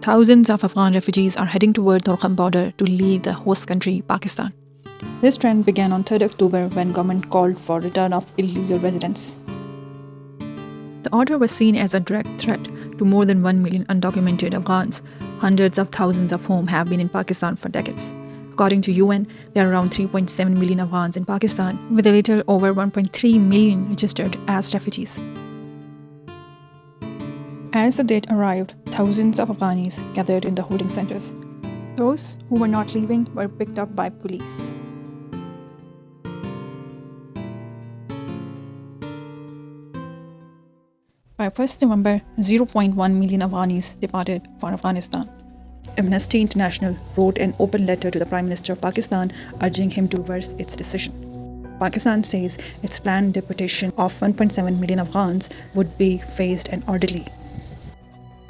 Thousands of Afghan refugees are heading toward the Afghan border to leave the host country, Pakistan. This trend began on 3rd October when government called for return of illegal residents. The order was seen as a direct threat to more than 1 million undocumented Afghans, hundreds of thousands of whom have been in Pakistan for decades. According to UN, there are around 3.7 million Afghans in Pakistan, with a little over 1.3 million registered as refugees. As the date arrived, thousands of Afghanis gathered in the holding centers. Those who were not leaving were picked up by police. By 1st November, 0.1 million Afghanis departed for Afghanistan. Amnesty International wrote an open letter to the Prime Minister of Pakistan urging him to reverse its decision. Pakistan says its planned deportation of 1.7 million Afghans would be phased and orderly.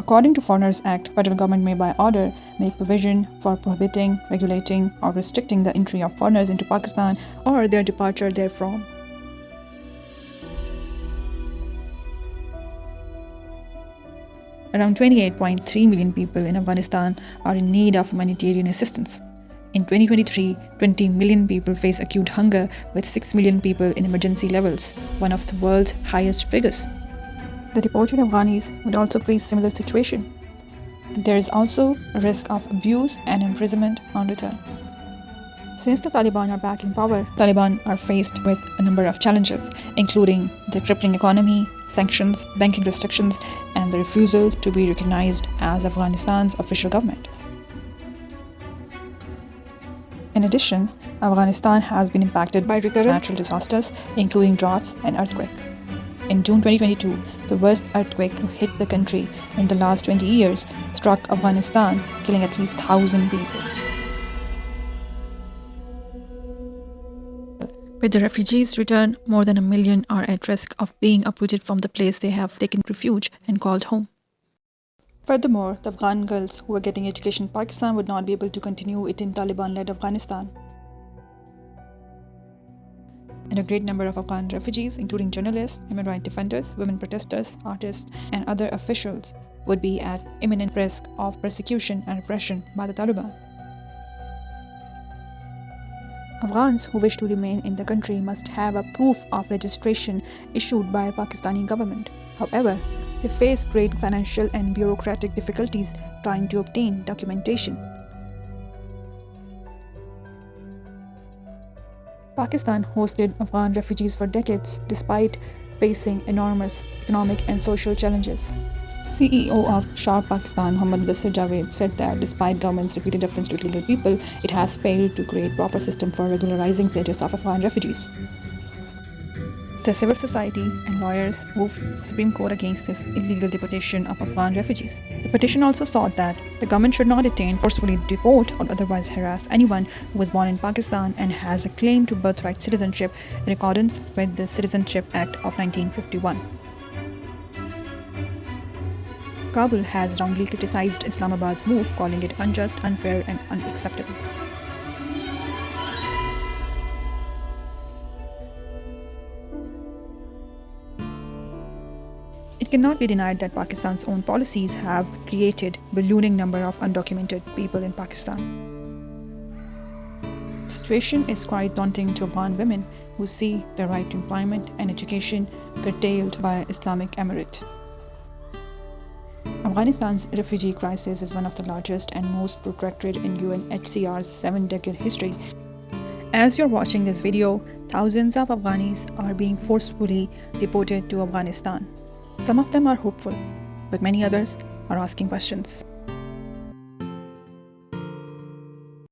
According to Foreigners Act, federal government may by order make provision for prohibiting, regulating or restricting the entry of foreigners into Pakistan or their departure therefrom. Around 28.3 million people in Afghanistan are in need of humanitarian assistance. In 2023, 20 million people face acute hunger, with 6 million people in emergency levels, one of the world's highest figures. The deported Afghanis would also face similar situation. There is also a risk of abuse and imprisonment on return. Since the Taliban are back in power, Taliban are faced with a number of challenges, including the crippling economy, sanctions, banking restrictions, and the refusal to be recognized as Afghanistan's official government. In addition, Afghanistan has been impacted by recurrent natural disasters, including droughts and earthquake. In June 2022, the worst earthquake to hit the country in the last 20 years struck Afghanistan, killing at least 1,000 people. With the refugees' return, more than 1 million are at risk of being uprooted from the place they have taken refuge and called home. Furthermore, the Afghan girls who were getting education in Pakistan would not be able to continue it in Taliban-led Afghanistan. And a great number of Afghan refugees, including journalists, human rights defenders, women protesters, artists, and other officials, would be at imminent risk of persecution and repression by the Taliban. Afghans who wish to remain in the country must have a proof of registration issued by Pakistani government. However, they face great financial and bureaucratic difficulties trying to obtain documentation. Pakistan hosted Afghan refugees for decades despite facing enormous economic and social challenges. CEO of Shah Pakistan, Mohammad Basir Javed, said that despite government's repeated reference to illegal people, it has failed to create proper system for regularizing status of Afghan refugees. The civil society and lawyers moved Supreme Court against this illegal deportation of Afghan refugees. The petition also sought that the government should not detain, forcefully deport, or otherwise harass anyone who was born in Pakistan and has a claim to birthright citizenship in accordance with the Citizenship Act of 1951. Kabul has roundly criticized Islamabad's move, calling it unjust, unfair, and unacceptable. It cannot be denied that Pakistan's own policies have created a ballooning number of undocumented people in Pakistan. The situation is quite daunting to Afghan women who see their right to employment and education curtailed by Islamic Emirate. Afghanistan's refugee crisis is one of the largest and most protracted in UNHCR's 7-decade history. As you're watching this video, thousands of Afghanis are being forcefully deported to Afghanistan. Some of them are hopeful, but many others are asking questions.